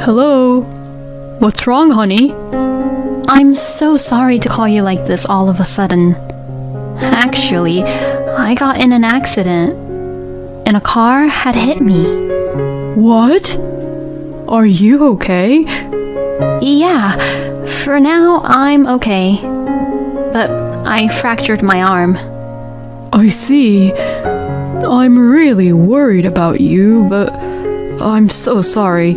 Hello? What's wrong, honey? I'm so sorry to call you like this all of a sudden. Actually, I got in an accident, and a car had hit me. What? Are you okay? Yeah, for now I'm okay. But I fractured my arm. I see. I'm really worried about you, but I'm so sorry.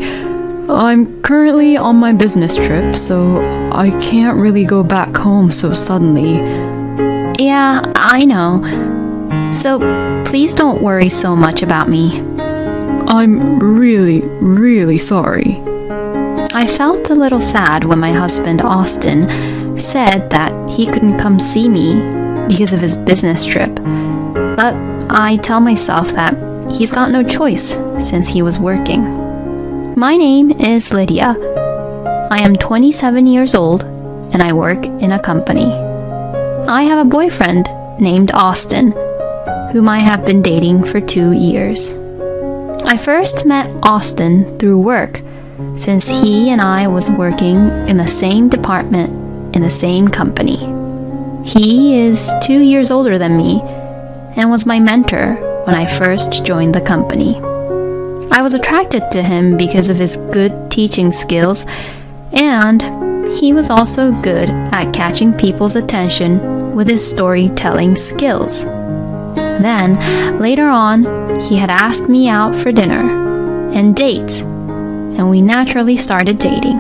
I'm currently on my business trip, so I can't really go back home so suddenly. Yeah, I know. So please don't worry so much about me. I'm really sorry. I felt a little sad when my husband, Austin, said that he couldn't come see me because of his business trip. But I tell myself that he's got no choice since he was working. My name is Lydia. I am 27 years old and I work in a company. I have a boyfriend named Austin, whom I have been dating for 2 years. I first met Austin through work, since he and I was working in the same department in the same company. He is 2 years older than me and was my mentor when I first joined the company. I was attracted to him because of his good teaching skills, and he was also good at catching people's attention with his storytelling skills. Then, later on, he had asked me out for dinner and dates, and we naturally started dating.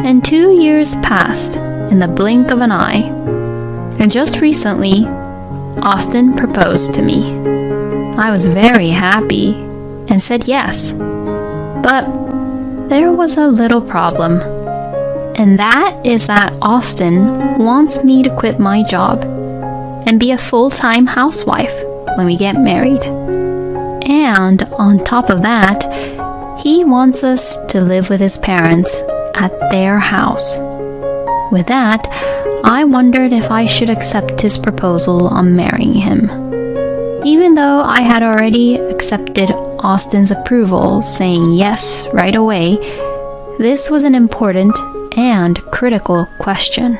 And 2 years passed in the blink of an eye. And just recently, Austin proposed to me. I was very happy and said yes. But there was a little problem. And that is that Austin wants me to quit my job and be a full-time housewife when we get married. And on top of that, he wants us to live with his parents at their house. With that, I wondered if I should accept his proposal on marrying him. Even though I had already accepted Austin's approval, saying yes right away, this was an important and critical question.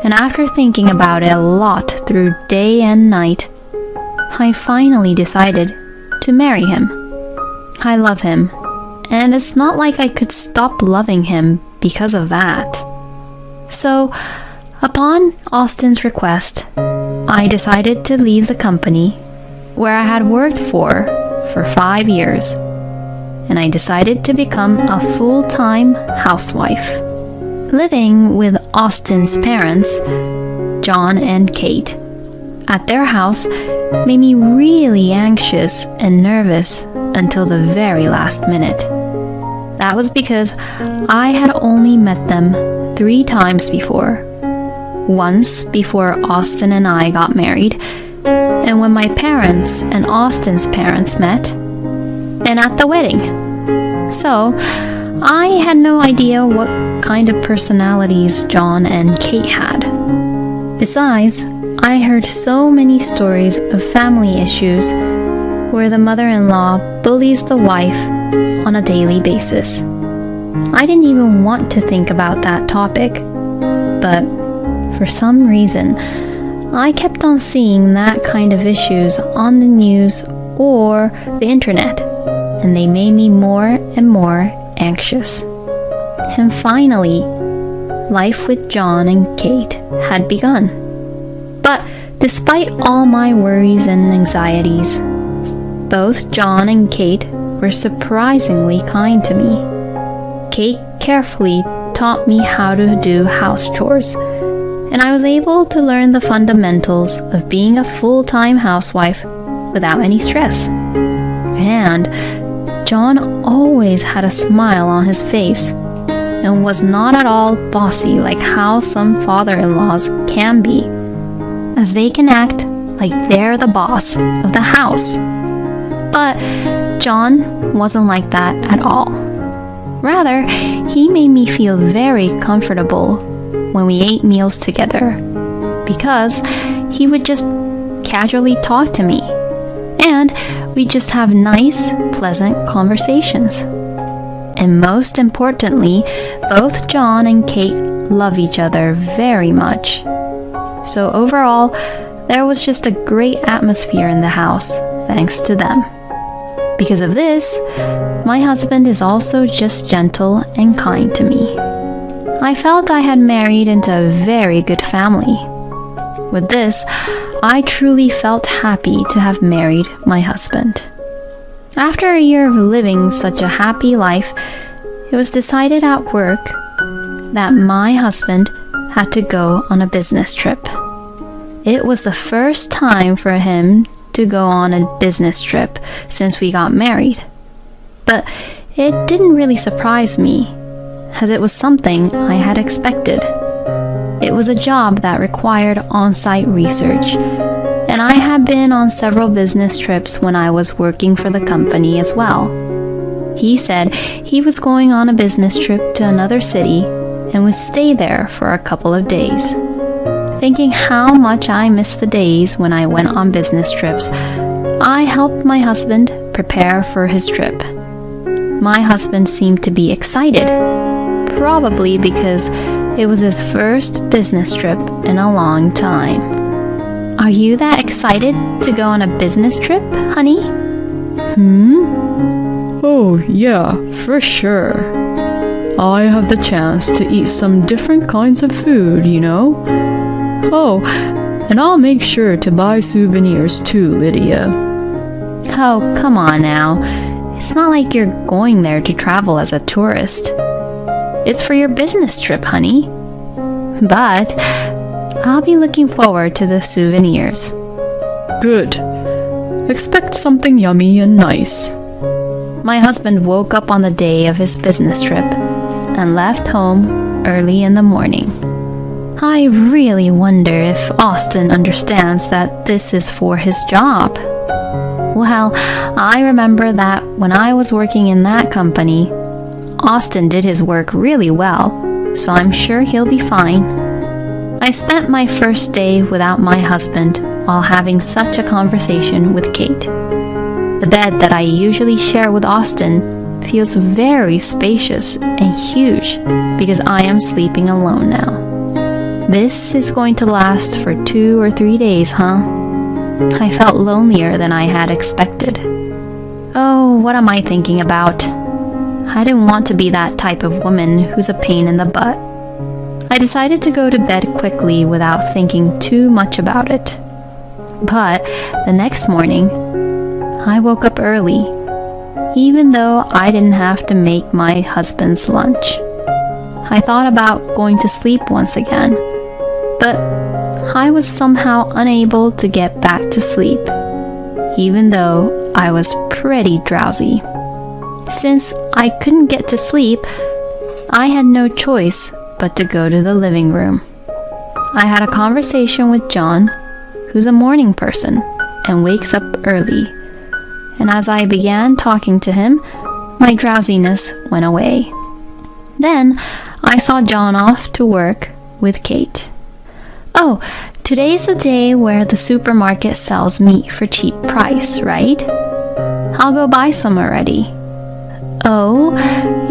And after thinking about it a lot through day and night, I finally decided to marry him. I love him, and it's not like I could stop loving him because of that. So, upon Austin's request, I decided to leave the company where I had worked for 5 years, and I decided to become a full-time housewife. Living with Austin's parents, John and Kate, at their house made me really anxious and nervous until the very last minute. That was because I had only met them 3 times before. Once before Austin and I got married, and when my parents and Austin's parents met, and at the wedding. So, I had no idea what kind of personalities John and Kate had. Besides, I heard so many stories of family issues where the mother-in-law bullies the wife on a daily basis. I didn't even want to think about that topic, but for some reason, I kept on seeing that kind of issues on the news or the internet, and they made me more and more anxious. And finally, life with John and Kate had begun. But despite all my worries and anxieties, both John and Kate were surprisingly kind to me. Kate carefully taught me how to do house chores, and I was able to learn the fundamentals of being a full-time housewife without any stress. And John always had a smile on his face and was not at all bossy like how some father-in-laws can be, as they can act like they're the boss of the house. But John wasn't like that at all. Rather, he made me feel very comfortable when we ate meals together, because he would just casually talk to me, and we'd just have nice, pleasant conversations. And most importantly, both John and Kate love each other very much. So overall, there was just a great atmosphere in the house, thanks to them. Because of this, my husband is also just gentle and kind to me. I felt I had married into a very good family. With this, I truly felt happy to have married my husband. After a year of living such a happy life, it was decided at work that my husband had to go on a business trip. It was the first time for him to go on a business trip since we got married. But it didn't really surprise me, as it was something I had expected. It was a job that required on-site research, and I had been on several business trips when I was working for the company as well. He said he was going on a business trip to another city and would stay there for a couple of days. Thinking how much I missed the days when I went on business trips, I helped my husband prepare for his trip. My husband seemed to be excited, probably because it was his first business trip in a long time. Are you that excited to go on a business trip, honey? Oh, yeah, for sure. I have the chance to eat some different kinds of food, you know? Oh, and I'll make sure to buy souvenirs too, Lydia. Oh, come on now. It's not like you're going there to travel as a tourist. It's for your business trip, honey. But I'll be looking forward to the souvenirs. Good. Expect something yummy and nice. My husband woke up on the day of his business trip and left home early in the morning. I really wonder if Austin understands that this is for his job. Well, I remember that when I was working in that company, Austin did his work really well, so I'm sure he'll be fine. I spent my first day without my husband while having such a conversation with Kate. The bed that I usually share with Austin feels very spacious and huge because I am sleeping alone now. This is going to last for 2 or 3 days, huh? I felt lonelier than I had expected. Oh, what am I thinking about? I didn't want to be that type of woman who's a pain in the butt. I decided to go to bed quickly without thinking too much about it. But the next morning, I woke up early, even though I didn't have to make my husband's lunch. I thought about going to sleep once again, but I was somehow unable to get back to sleep, even though I was pretty drowsy. Since I couldn't get to sleep, I had no choice but to go to the living room. I had a conversation with John, who's a morning person and wakes up early. And as I began talking to him, my drowsiness went away. Then I saw John off to work with Kate. Oh, today's the day where the supermarket sells meat for cheap price, right? I'll go buy some already. Oh,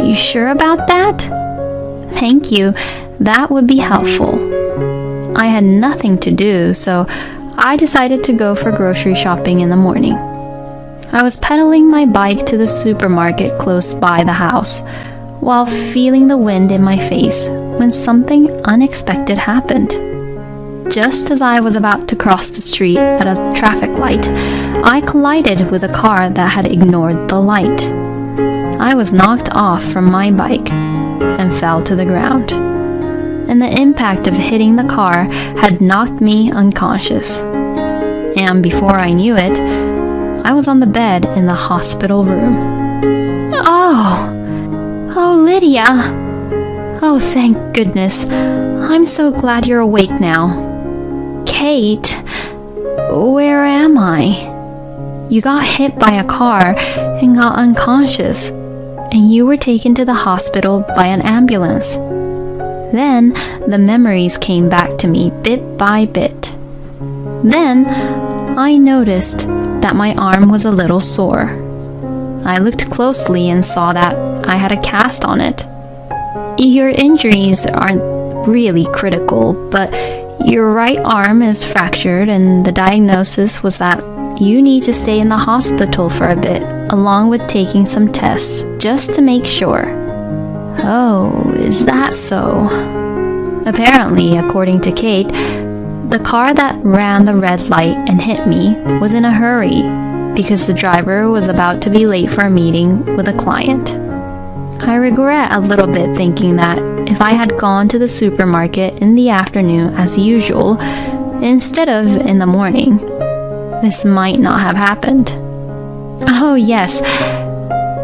you sure about that? Thank you, that would be helpful. I had nothing to do, so I decided to go for grocery shopping in the morning. I was pedaling my bike to the supermarket close by the house, while feeling the wind in my face when something unexpected happened. Just as I was about to cross the street at a traffic light, I collided with a car that had ignored the light. I was knocked off from my bike and fell to the ground, and the impact of hitting the car had knocked me unconscious. And before I knew it, I was on the bed in the hospital room. Oh, Lydia! Oh, thank goodness. I'm so glad you're awake now. Kate, where am I? You got hit by a car and got unconscious, and you were taken to the hospital by an ambulance. Then the memories came back to me bit by bit. Then I noticed that my arm was a little sore. I looked closely and saw that I had a cast on it. Your injuries aren't really critical, but your right arm is fractured, and the diagnosis was that you need to stay in the hospital for a bit, along with taking some tests, just to make sure. Oh, is that so? Apparently, according to Kate, the car that ran the red light and hit me was in a hurry because the driver was about to be late for a meeting with a client. I regret a little bit thinking that if I had gone to the supermarket in the afternoon as usual, instead of in the morning, this might not have happened. Oh yes,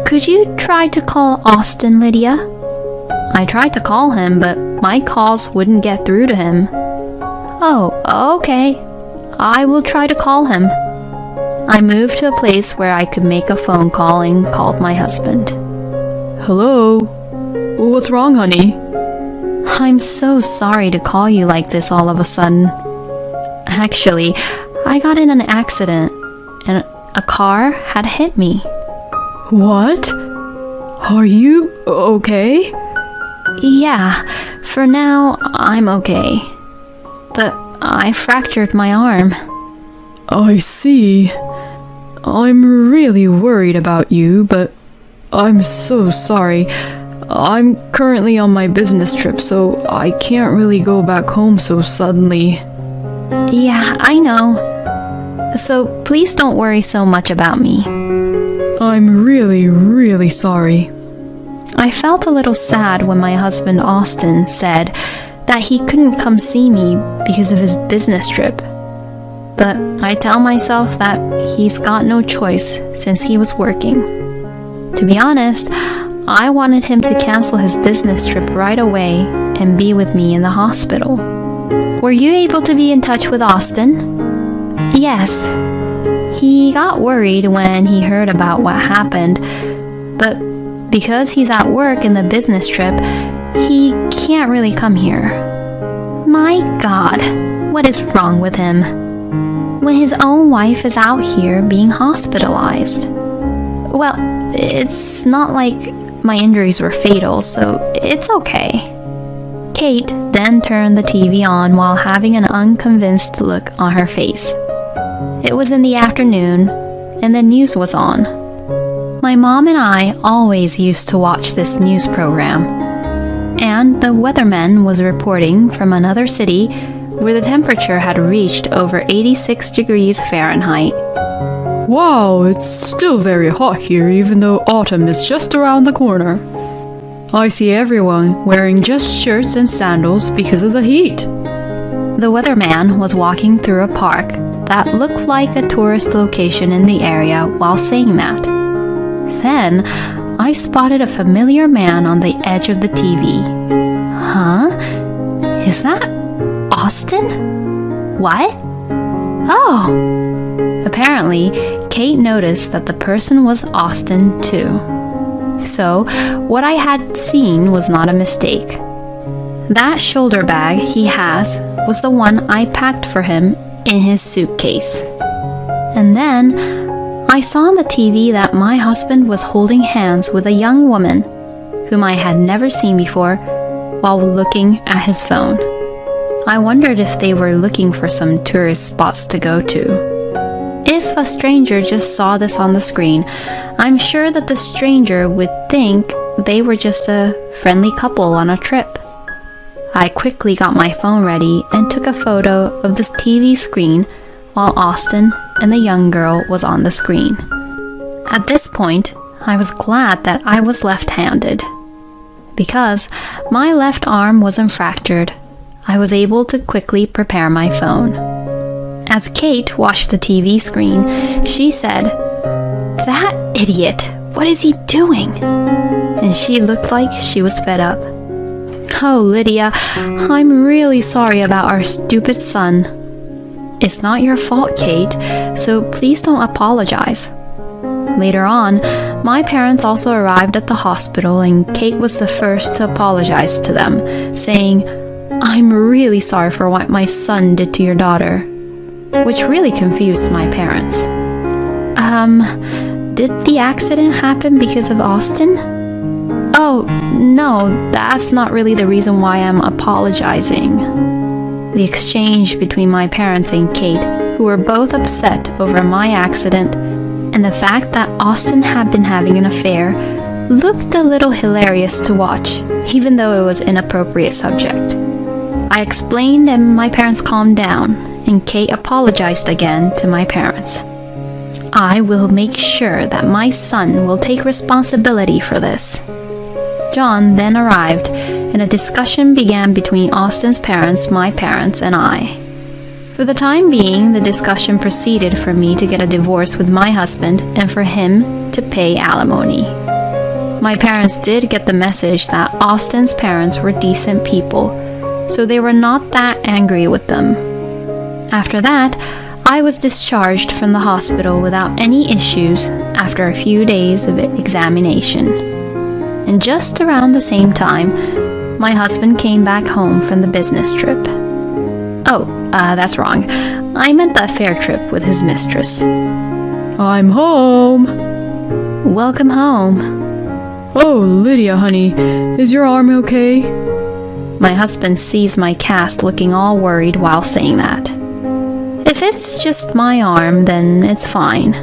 could you try to call Austin, Lydia? I tried to call him, but my calls wouldn't get through to him. Oh, okay. I will try to call him. I moved to a place where I could make a phone call and called my husband. Hello? What's wrong, honey? I'm so sorry to call you like this all of a sudden. Actually, I got in an accident and a car had hit me. What? Are you okay? Yeah, for now I'm okay. But I fractured my arm. I see. I'm really worried about you, but I'm so sorry. I'm currently on my business trip, so I can't really go back home so suddenly. Yeah, I know. So please don't worry so much about me. I'm really, really sorry. I felt a little sad when my husband Austin said that he couldn't come see me because of his business trip. But I tell myself that he's got no choice since he was working. To be honest, I wanted him to cancel his business trip right away and be with me in the hospital. Were you able to be in touch with Austin? Yes. He got worried when he heard about what happened, but because he's at work in the business trip, he can't really come here. My God, what is wrong with him? When his own wife is out here being hospitalized. Well, it's not like my injuries were fatal, so it's okay. Kate then turned the TV on while having an unconvinced look on her face. It was in the afternoon, and the news was on. My mom and I always used to watch this news program, and the weatherman was reporting from another city where the temperature had reached over 86 degrees Fahrenheit. Wow, it's still very hot here even though autumn is just around the corner. I see everyone wearing just shirts and sandals because of the heat. The weatherman was walking through a park that looked like a tourist location in the area while saying that. Then, I spotted a familiar man on the edge of the TV. Huh? Is that Austin? What? Oh! Apparently, Kate noticed that the person was Austin too. So, what I had seen was not a mistake. That shoulder bag he has was the one I packed for him in his suitcase. And then, I saw on the TV that my husband was holding hands with a young woman whom I had never seen before while looking at his phone. I wondered if they were looking for some tourist spots to go to. If a stranger just saw this on the screen, I'm sure that the stranger would think they were just a friendly couple on a trip. I quickly got my phone ready and took a photo of this TV screen while Austin and the young girl was on the screen. At this point, I was glad that I was left-handed. Because my left arm wasn't fractured, I was able to quickly prepare my phone. As Kate watched the TV screen, she said, "That idiot, what is he doing?" And she looked like she was fed up. "Oh, Lydia, I'm really sorry about our stupid son." "It's not your fault, Kate, so please don't apologize." Later on, my parents also arrived at the hospital and Kate was the first to apologize to them, saying, "I'm really sorry for what my son did to your daughter," which really confused my parents. did the accident happen because of Austin? Oh, no, that's not really the reason why I'm apologizing. The exchange between my parents and Kate, who were both upset over my accident, and the fact that Austin had been having an affair, looked a little hilarious to watch, even though it was an inappropriate subject. I explained and my parents calmed down, and Kate apologized again to my parents. I will make sure that my son will take responsibility for this. John then arrived, and a discussion began between Austin's parents, my parents, and I. For the time being, the discussion proceeded for me to get a divorce with my husband and for him to pay alimony. My parents did get the message that Austin's parents were decent people, so they were not that angry with them. After that, I was discharged from the hospital without any issues after a few days of examination. And just around the same time, my husband came back home from the business trip. Oh, that's wrong. I meant the fair trip with his mistress. I'm home. Welcome home. Oh, Lydia, honey, is your arm okay? My husband sees my cast looking all worried while saying that. If it's just my arm, then it's fine.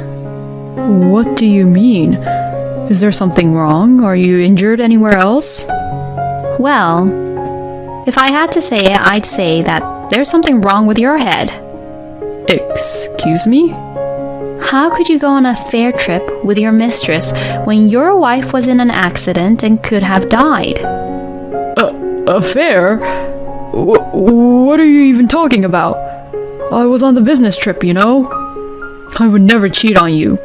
What do you mean? Is there something wrong? Are you injured anywhere else? Well, if I had to say it, I'd say that there's something wrong with your head. Excuse me? How could you go on a fair trip with your mistress when your wife was in an accident and could have died? Affair? What are you even talking about? I was on the business trip, you know? I would never cheat on you,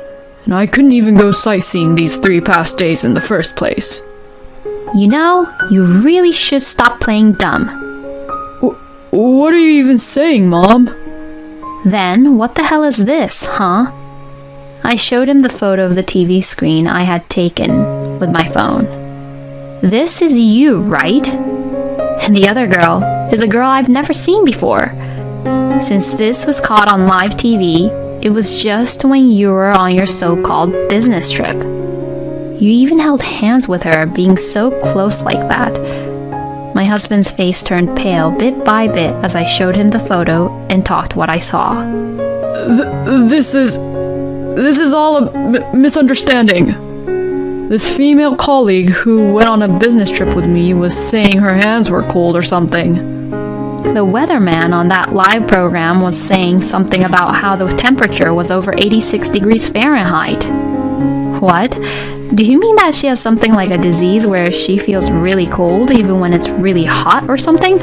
and I couldn't even go sightseeing these 3 past days in the first place. You know, you really should stop playing dumb. What are you even saying, Mom? Then, what the hell is this, huh? I showed him the photo of the TV screen I had taken with my phone. This is you, right? And the other girl is a girl I've never seen before. Since this was caught on live TV, it was just when you were on your so-called business trip. You even held hands with her, being so close like that. My husband's face turned pale bit by bit as I showed him the photo and talked what I saw. This is all a misunderstanding. This female colleague who went on a business trip with me was saying her hands were cold or something. The weatherman on that live program was saying something about how the temperature was over 86 degrees Fahrenheit. What? Do you mean that she has something like a disease where she feels really cold even when it's really hot or something?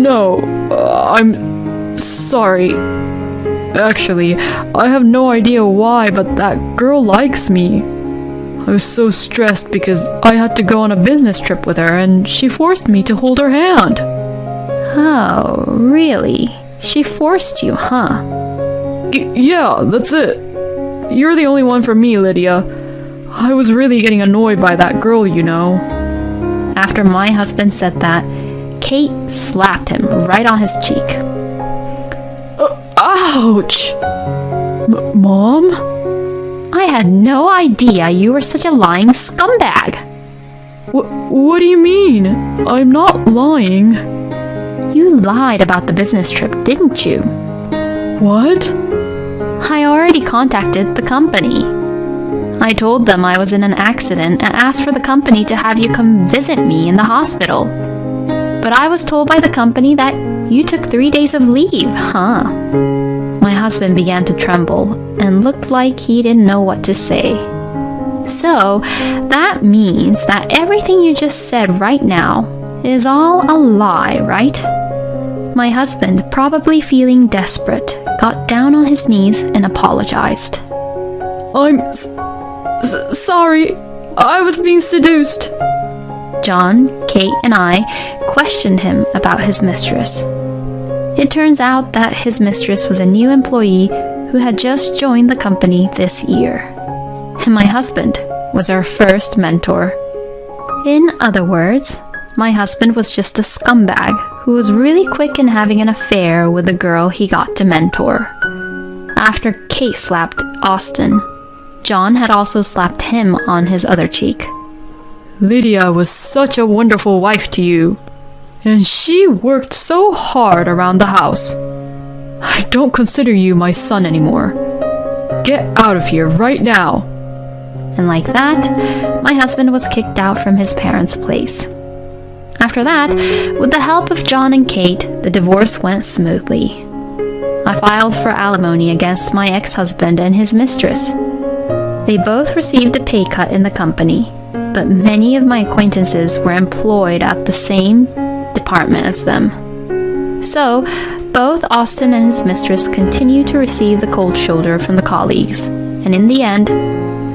No, I'm sorry. Actually, I have no idea why, but that girl likes me. I was so stressed because I had to go on a business trip with her and she forced me to hold her hand. Oh, really? She forced you, huh? Yeah, that's it. You're the only one for me, Lydia. I was really getting annoyed by that girl, you know. After my husband said that, Kate slapped him right on his cheek. Ouch! Mom? I had no idea you were such a lying scumbag. What do you mean? I'm not lying. You lied about the business trip, didn't you? What? I already contacted the company. I told them I was in an accident and asked for the company to have you come visit me in the hospital. But I was told by the company that you took 3 days of leave, huh? My husband began to tremble and looked like he didn't know what to say. So, that means that everything you just said right now is all a lie, right? My husband, probably feeling desperate, got down on his knees and apologized. I'm sorry. I was being seduced. John, Kate, and I questioned him about his mistress. It turns out that his mistress was a new employee who had just joined the company this year. And my husband was our first mentor. In other words, my husband was just a scumbag who was really quick in having an affair with the girl he got to mentor. After Kate slapped Austin, John had also slapped him on his other cheek. Lydia was such a wonderful wife to you, and she worked so hard around the house. I don't consider you my son anymore. Get out of here right now. And like that, my husband was kicked out from his parents' place. After that, with the help of John and Kate, the divorce went smoothly. I filed for alimony against my ex-husband and his mistress. They both received a pay cut in the company, but many of my acquaintances were employed at the same department as them. So, both Austin and his mistress continued to receive the cold shoulder from the colleagues, and in the end,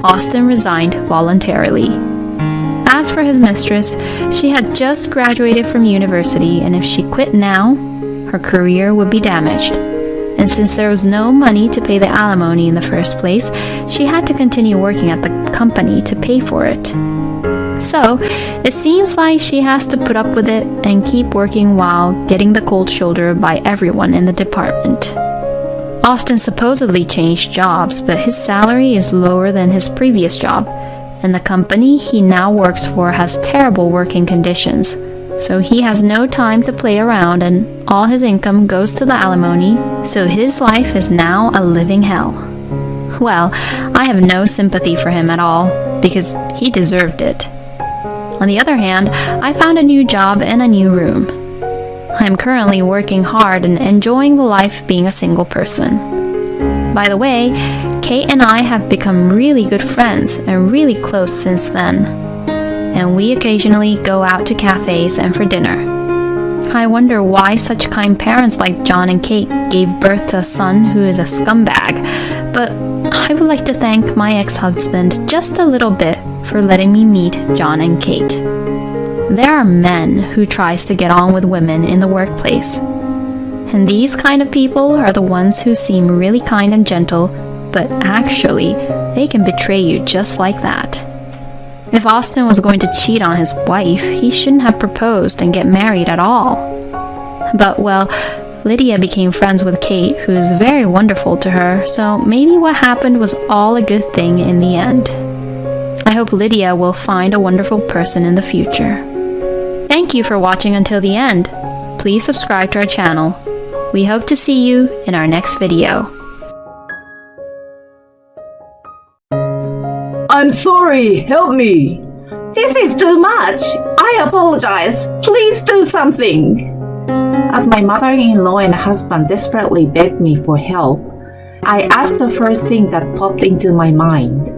Austin resigned voluntarily. As for his mistress, she had just graduated from university, and if she quit now, her career would be damaged. And since there was no money to pay the alimony in the first place, she had to continue working at the company to pay for it. So, it seems like she has to put up with it and keep working while getting the cold shoulder by everyone in the department. Austin supposedly changed jobs, but his salary is lower than his previous job, and the company he now works for has terrible working conditions. So he has no time to play around, and all his income goes to the alimony, so his life is now a living hell. Well, I have no sympathy for him at all, because he deserved it. On the other hand, I found a new job and a new room. I am currently working hard and enjoying the life being a single person. By the way, Kate and I have become really good friends and really close since then. And we occasionally go out to cafes and for dinner. I wonder why such kind parents like John and Kate gave birth to a son who is a scumbag, but I would like to thank my ex-husband just a little bit for letting me meet John and Kate. There are men who tries to get on with women in the workplace. And these kind of people are the ones who seem really kind and gentle, but actually, they can betray you just like that. If Austin was going to cheat on his wife, he shouldn't have proposed and get married at all. But, well, Lydia became friends with Kate, who is very wonderful to her, so maybe what happened was all a good thing in the end. I hope Lydia will find a wonderful person in the future. Thank you for watching until the end. Please subscribe to our channel. We hope to see you in our next video. I'm sorry, help me. This is too much. I apologize. Please do something. As my mother-in-law and husband desperately begged me for help, I asked the first thing that popped into my mind.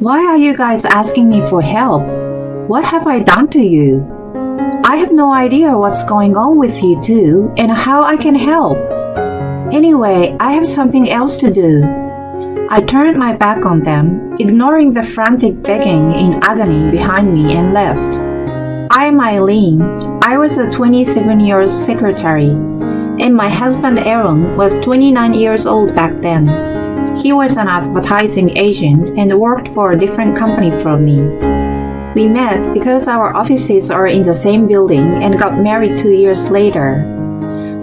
Why are you guys asking me for help? What have I done to you? I have no idea what's going on with you two and how I can help. Anyway, I have something else to do. I turned my back on them, ignoring the frantic begging in agony behind me, and left. I am Eileen. I was a 27-year-old secretary, and my husband Aaron was 29 years old back then. He was an advertising agent and worked for a different company from me. We met because our offices are in the same building and got married 2 years later.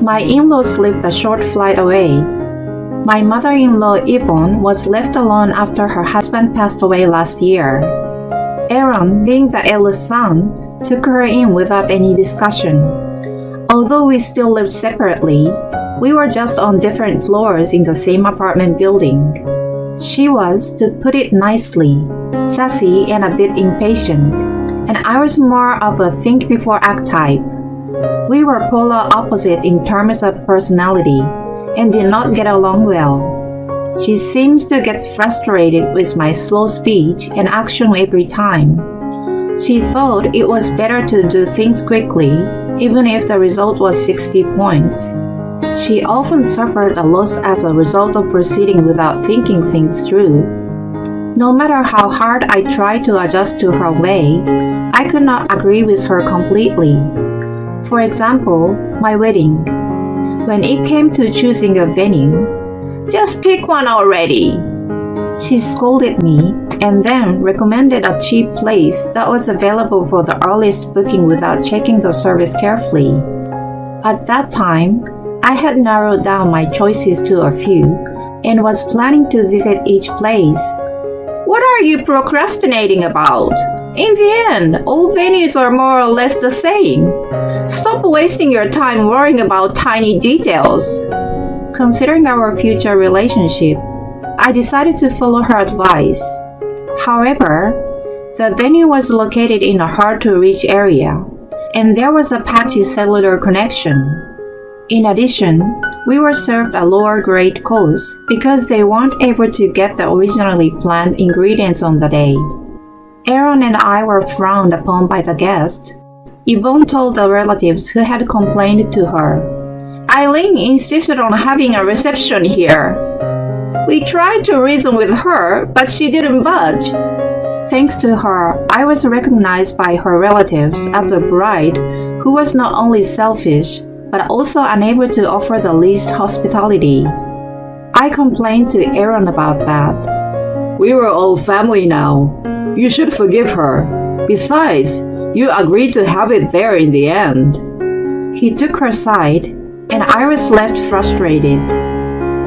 My in-laws lived a short flight away. My mother-in-law Yvonne was left alone after her husband passed away last year. Aaron, being the eldest son, took her in without any discussion. Although we still lived separately, we were just on different floors in the same apartment building. She was, to put it nicely, sassy and a bit impatient, and I was more of a think before act type. We were polar opposite in terms of personality and did not get along well. She seems to get frustrated with my slow speech and action every time. She thought it was better to do things quickly, even if the result was 60 points. She often suffered a loss as a result of proceeding without thinking things through. No matter how hard I tried to adjust to her way, I could not agree with her completely. For example, my wedding. When it came to choosing a venue, "Just pick one already," she scolded me and then recommended a cheap place that was available for the earliest booking without checking the service carefully. At that time, I had narrowed down my choices to a few and was planning to visit each place. What are you procrastinating about? In the end, all venues are more or less the same. Stop wasting your time worrying about tiny details. Considering our future relationship, I decided to follow her advice. However, the venue was located in a hard-to-reach area, and there was a patchy cellular connection. In addition, we were served a lower-grade course because they weren't able to get the originally planned ingredients on the day. Aaron and I were frowned upon by the guests. Yvonne told the relatives who had complained to her. Eileen insisted on having a reception here. We tried to reason with her, but she didn't budge. Thanks to her, I was recognized by her relatives as a bride who was not only selfish, but also unable to offer the least hospitality. I complained to Aaron about that. We were all family now. You should forgive her. Besides, you agreed to have it there in the end. He took her side, and I was left frustrated.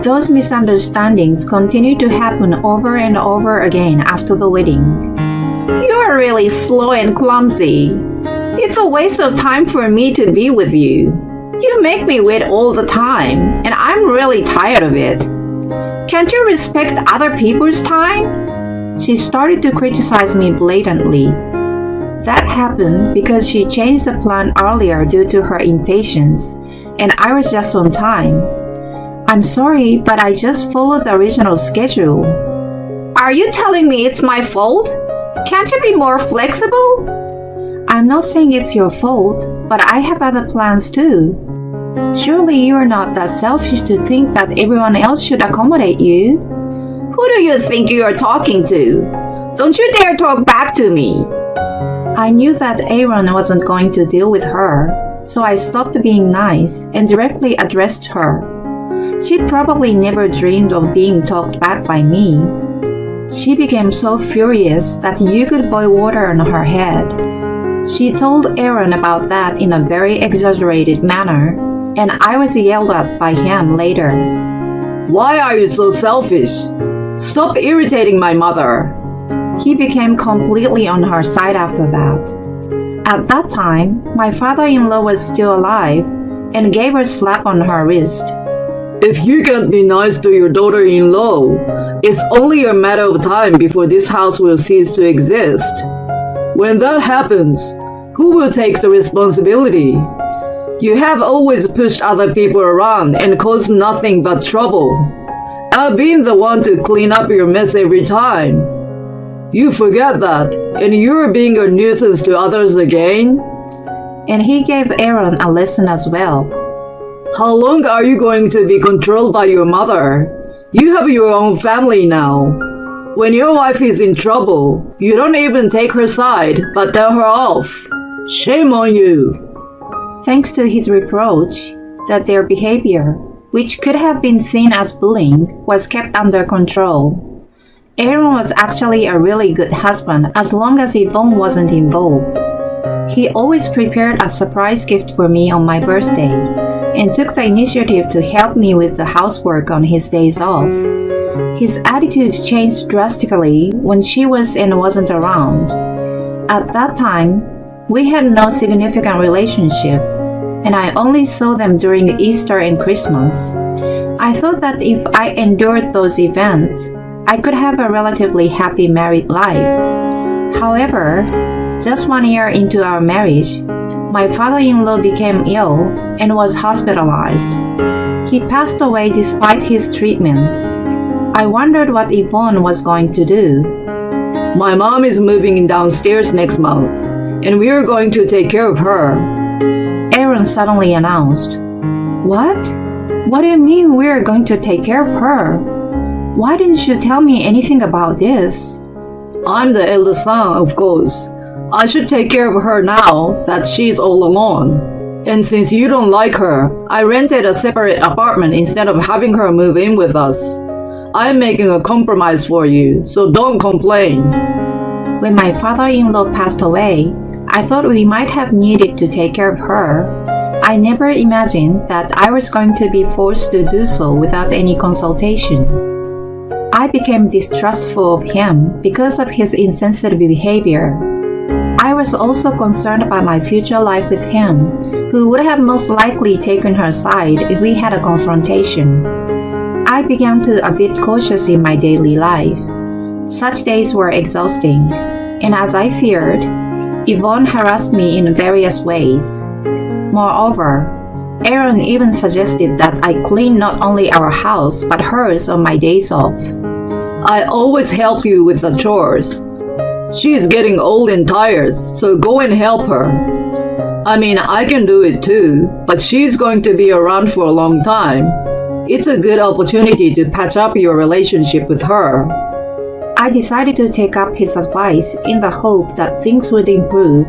Those misunderstandings continued to happen over and over again after the wedding. You are really slow and clumsy. It's a waste of time for me to be with you. You make me wait all the time, and I'm really tired of it. Can't you respect other people's time? She started to criticize me blatantly. That happened because she changed the plan earlier due to her impatience, and I was just on time. I'm sorry, but I just followed the original schedule. Are you telling me it's my fault? Can't you be more flexible? I'm not saying it's your fault, but I have other plans too. Surely you are not that selfish to think that everyone else should accommodate you. Who do you think you are talking to? Don't you dare talk back to me. I knew that Aaron wasn't going to deal with her, so I stopped being nice and directly addressed her. She probably never dreamed of being talked back by me. She became so furious that you could boil water on her head. She told Aaron about that in a very exaggerated manner, and I was yelled at by him later. Why are you so selfish? Stop irritating my mother. He became completely on her side after that. At that time, my father-in-law was still alive and gave her a slap on her wrist. If you can't be nice to your daughter-in-law, it's only a matter of time before this house will cease to exist. When that happens, who will take the responsibility? You have always pushed other people around and caused nothing but trouble. I've been the one to clean up your mess every time. You forget that, and you're being a nuisance to others again? And he gave Aaron a lesson as well. How long are you going to be controlled by your mother? You have your own family now. When your wife is in trouble, you don't even take her side, but tell her off. Shame on you. Thanks to his reproach that their behavior, which could have been seen as bullying, was kept under control. Aaron was actually a really good husband as long as Yvonne wasn't involved. He always prepared a surprise gift for me on my birthday and took the initiative to help me with the housework on his days off. His attitude changed drastically when she was and wasn't around. At that time, we had no significant relationship, and I only saw them during Easter and Christmas. I thought that if I endured those events, I could have a relatively happy married life. However, just 1 year into our marriage, my father-in-law became ill and was hospitalized. He passed away despite his treatment. I wondered what Yvonne was going to do. My mom is moving downstairs next month, and we are going to take care of her. Aaron suddenly announced. What? What do you mean we are going to take care of her? Why didn't you tell me anything about this? I'm the eldest son, of course. I should take care of her now that she's all alone. And since you don't like her, I rented a separate apartment instead of having her move in with us. I'm making a compromise for you, so don't complain. When my father-in-law passed away, I thought we might have needed to take care of her. I never imagined that I was going to be forced to do so without any consultation. I became distrustful of him because of his insensitive behavior. I was also concerned about my future life with him, who would have most likely taken her side if we had a confrontation. I began to a bit cautious in my daily life. Such days were exhausting, and as I feared, Yvonne harassed me in various ways. Moreover, Aaron even suggested that I clean not only our house but hers on my days off. I always help you with the chores. She's getting old and tired, so go and help her. I mean, I can do it too, but she's going to be around for a long time. It's a good opportunity to patch up your relationship with her. I decided to take up his advice in the hope that things would improve.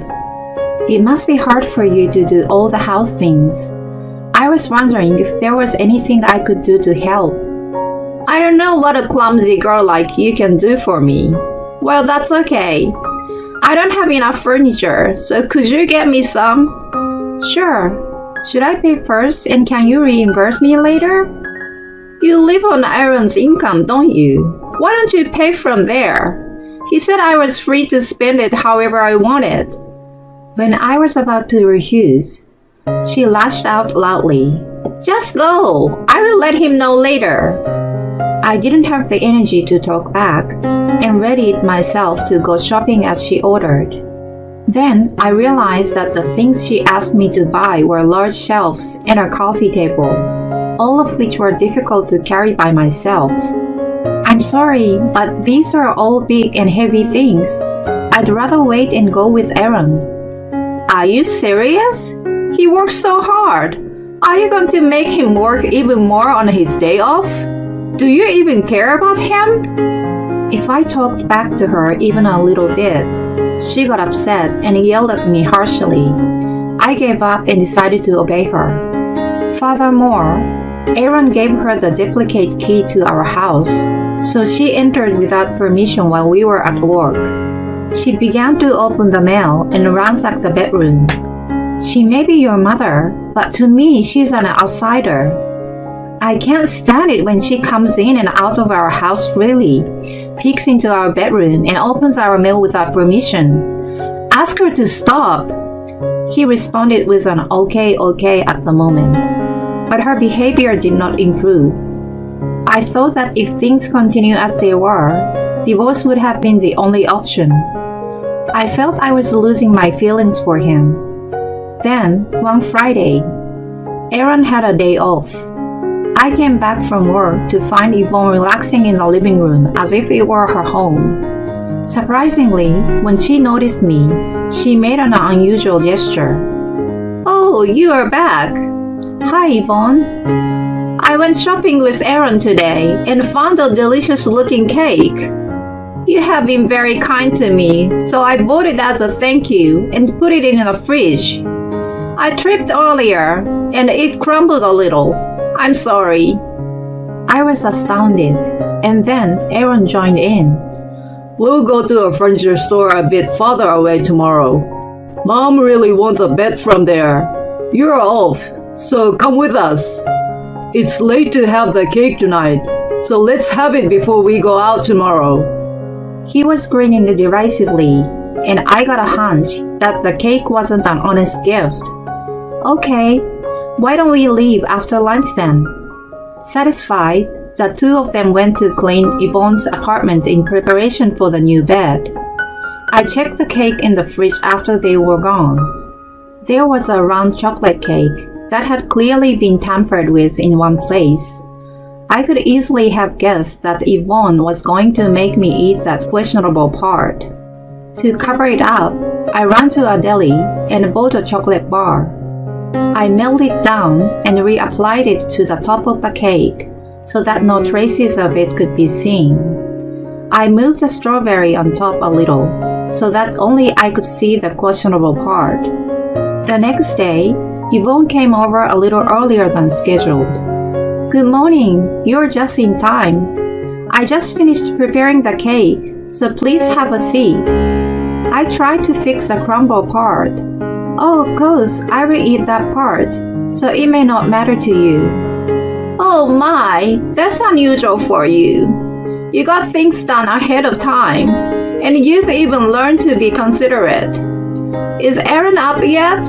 It must be hard for you to do all the house things. I was wondering if there was anything I could do to help. I don't know what a clumsy girl like you can do for me. Well, that's okay. I don't have enough furniture, so could you get me some? Sure. Should I pay first and can you reimburse me later? You live on Aaron's income, don't you? Why don't you pay from there? He said I was free to spend it however I wanted. When I was about to refuse, she lashed out loudly. Just go! I will let him know later. I didn't have the energy to talk back and readied myself to go shopping as she ordered. Then I realized that the things she asked me to buy were large shelves and a coffee table, all of which were difficult to carry by myself. I'm sorry, but these are all big and heavy things. I'd rather wait and go with Aaron. Are you serious? He works so hard. Are you going to make him work even more on his day off? Do you even care about him? If I talked back to her even a little bit, she got upset and yelled at me harshly. I gave up and decided to obey her. Furthermore, Aaron gave her the duplicate key to our house, so she entered without permission while we were at work. She began to open the mail and ransack the bedroom. She may be your mother, but to me she's an outsider. I can't stand it when she comes in and out of our house freely, peeks into our bedroom, and opens our mail without permission. Ask her to stop. He responded with an okay at the moment, but her behavior did not improve. I thought that if things continue as they were, divorce would have been the only option. I felt I was losing my feelings for him. Then, one Friday, Aaron had a day off. I came back from work to find Yvonne relaxing in the living room as if it were her home. Surprisingly, when she noticed me, she made an unusual gesture. Oh, you are back. Hi, Yvonne. I went shopping with Aaron today and found a delicious-looking cake. You have been very kind to me, so I bought it as a thank you and put it in the fridge. I tripped earlier, and it crumbled a little. I'm sorry. I was astounded, and then Aaron joined in. We'll go to a furniture store a bit farther away tomorrow. Mom really wants a bed from there. You're off, so come with us. It's late to have the cake tonight, so let's have it before we go out tomorrow. He was grinning derisively, and I got a hunch that the cake wasn't an honest gift. Okay, why don't we leave after lunch then? Satisfied, the two of them went to clean Yvonne's apartment in preparation for the new bed. I checked the cake in the fridge after they were gone. There was a round chocolate cake that had clearly been tampered with in one place. I could easily have guessed that Yvonne was going to make me eat that questionable part. To cover it up, I ran to a deli and bought a chocolate bar. I melted it down and reapplied it to the top of the cake so that no traces of it could be seen. I moved the strawberry on top a little so that only I could see the questionable part. The next day, Yvonne came over a little earlier than scheduled. Good morning, you're just in time. I just finished preparing the cake, so please have a seat. I tried to fix the crumble part. Oh, of course, I will eat that part, so it may not matter to you. Oh my, that's unusual for you. You got things done ahead of time, and you've even learned to be considerate. Is Aaron up yet?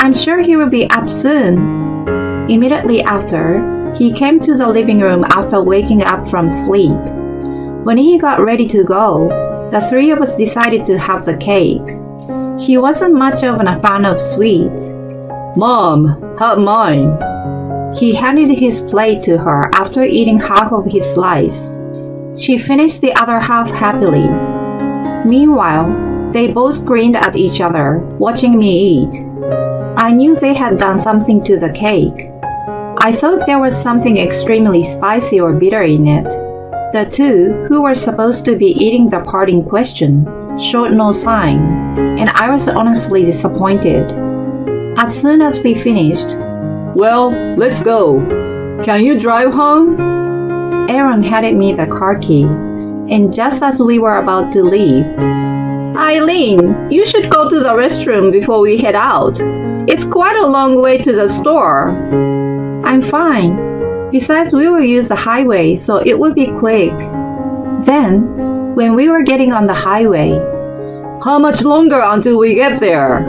I'm sure he will be up soon. Immediately after, he came to the living room after waking up from sleep. When he got ready to go, the three of us decided to have the cake. He wasn't much of a fan of sweets. Mom, have mine. He handed his plate to her after eating half of his slice. She finished the other half happily. Meanwhile, they both grinned at each other, watching me eat. I knew they had done something to the cake. I thought there was something extremely spicy or bitter in it. The two, who were supposed to be eating the part in question, showed no sign, and I was honestly disappointed. As soon as we finished, Well, let's go. Can you drive home? Aaron handed me the car key, and just as we were about to leave, Eileen, you should go to the restroom before we head out. It's quite a long way to the store. I'm fine. Besides, we will use the highway, so it will be quick. Then, when we were getting on the highway, How much longer until we get there?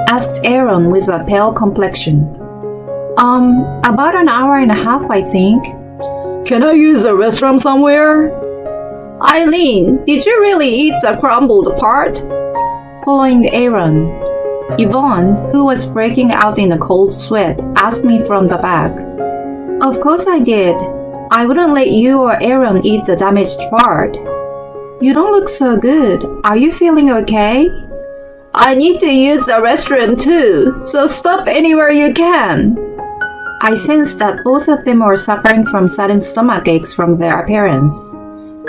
asked Aaron with a pale complexion. About an hour and a half, I think. Can I use the restroom somewhere? Eileen, did you really eat the crumbled part? Following Aaron, Yvonne, who was breaking out in a cold sweat, asked me from the back. Of course I did. I wouldn't let you or Aaron eat the damaged part. You don't look so good. Are you feeling okay? I need to use the restroom too, so stop anywhere you can. I sensed that both of them were suffering from sudden stomach aches from their appearance.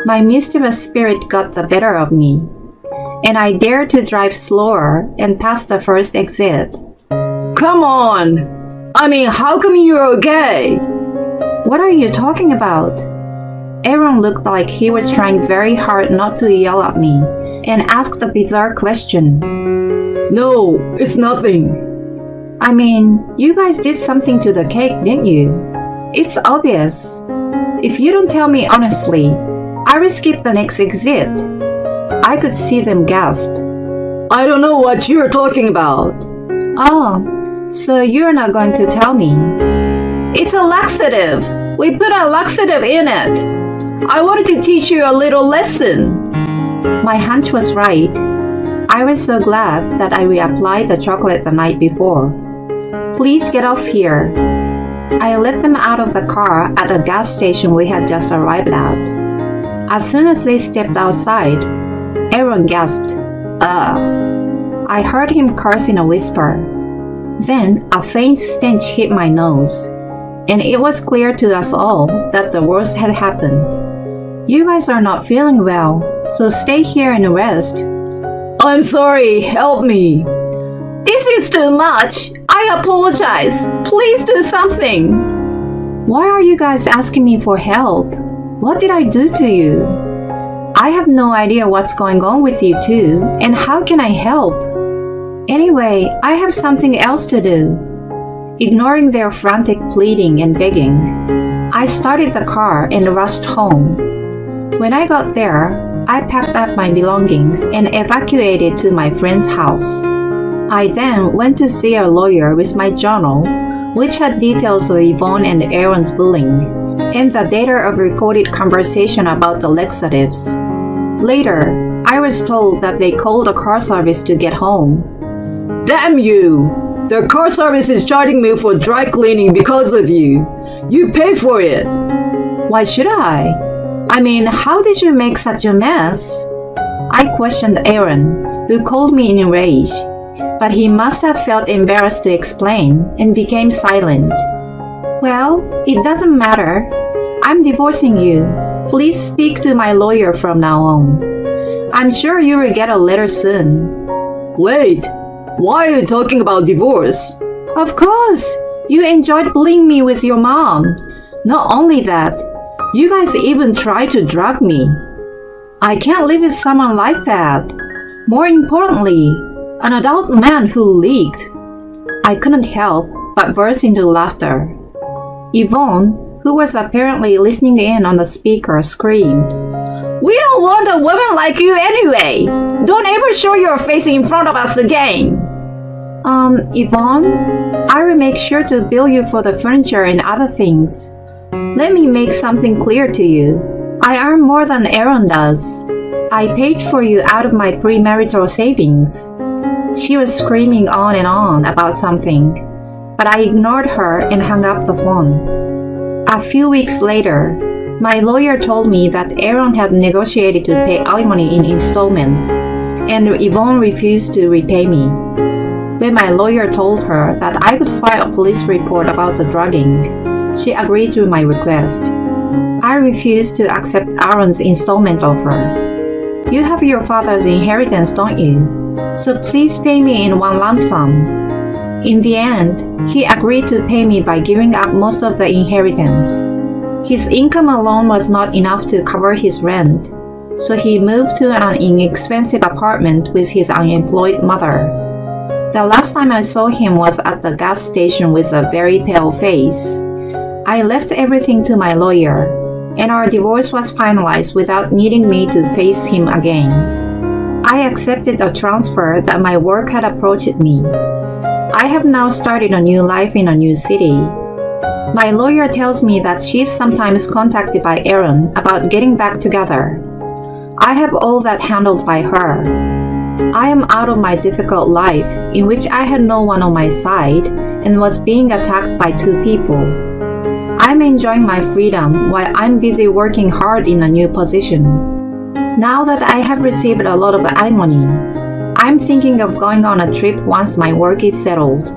My mischievous spirit got the better of me, and I dared to drive slower and past the first exit. Come on! I mean, how come you're okay? What are you talking about? Aaron looked like he was trying very hard not to yell at me and asked a bizarre question. No, it's nothing. I mean, you guys did something to the cake, didn't you? It's obvious. If you don't tell me honestly, I will skip the next exit. I could see them gasp. I don't know what you're talking about. Oh, so you're not going to tell me? It's a laxative. We put a laxative in it. I wanted to teach you a little lesson. My hunch was right. I was so glad that I reapplied the chocolate the night before. Please get off here. I let them out of the car at a gas station we had just arrived at. As soon as they stepped outside, Aaron gasped, "Ugh." I heard him curse in a whisper. Then a faint stench hit my nose, and it was clear to us all that the worst had happened. You guys are not feeling well, so stay here and rest. I'm sorry, help me. This is too much. I apologize. Please do something. Why are you guys asking me for help? What did I do to you? I have no idea what's going on with you two, and how can I help? Anyway, I have something else to do. Ignoring their frantic pleading and begging, I started the car and rushed home. When I got there, I packed up my belongings and evacuated to my friend's house. I then went to see a lawyer with my journal, which had details of Yvonne and Aaron's bullying, and the data of recorded conversation about the laxatives. Later, I was told that they called the car service to get home. Damn you! The car service is charging me for dry cleaning because of you. You pay for it. Why should I? I mean, how did you make such a mess? I questioned Aaron, who called me in a rage, but he must have felt embarrassed to explain and became silent. Well, it doesn't matter. I'm divorcing you. Please speak to my lawyer from now on. I'm sure you will get a letter soon. Wait, why are you talking about divorce? Of course! You enjoyed bullying me with your mom. Not only that, you guys even tried to drug me. I can't live with someone like that. More importantly, an adult man who leaked. I couldn't help but burst into laughter. Yvonne, who was apparently listening in on the speaker, screamed, "We don't want a woman like you anyway! Don't ever show your face in front of us again!" Yvonne, I will make sure to bill you for the furniture and other things. Let me make something clear to you. I earn more than Aaron does. I paid for you out of my premarital savings. She was screaming on and on about something, but I ignored her and hung up the phone. A few weeks later, my lawyer told me that Aaron had negotiated to pay alimony in installments, and Yvonne refused to repay me. When my lawyer told her that I could file a police report about the drugging, she agreed to my request. I refused to accept Aaron's installment offer. You have your father's inheritance, don't you? So please pay me in one lump sum. In the end, he agreed to pay me by giving up most of the inheritance. His income alone was not enough to cover his rent, so he moved to an inexpensive apartment with his unemployed mother. The last time I saw him was at the gas station with a very pale face. I left everything to my lawyer, and our divorce was finalized without needing me to face him again. I accepted a transfer that my work had approached me. I have now started a new life in a new city. My lawyer tells me that she's sometimes contacted by Aaron about getting back together. I have all that handled by her. I am out of my difficult life in which I had no one on my side and was being attacked by two people. I'm enjoying my freedom while I'm busy working hard in a new position. Now that I have received a lot of alimony, I'm thinking of going on a trip once my work is settled.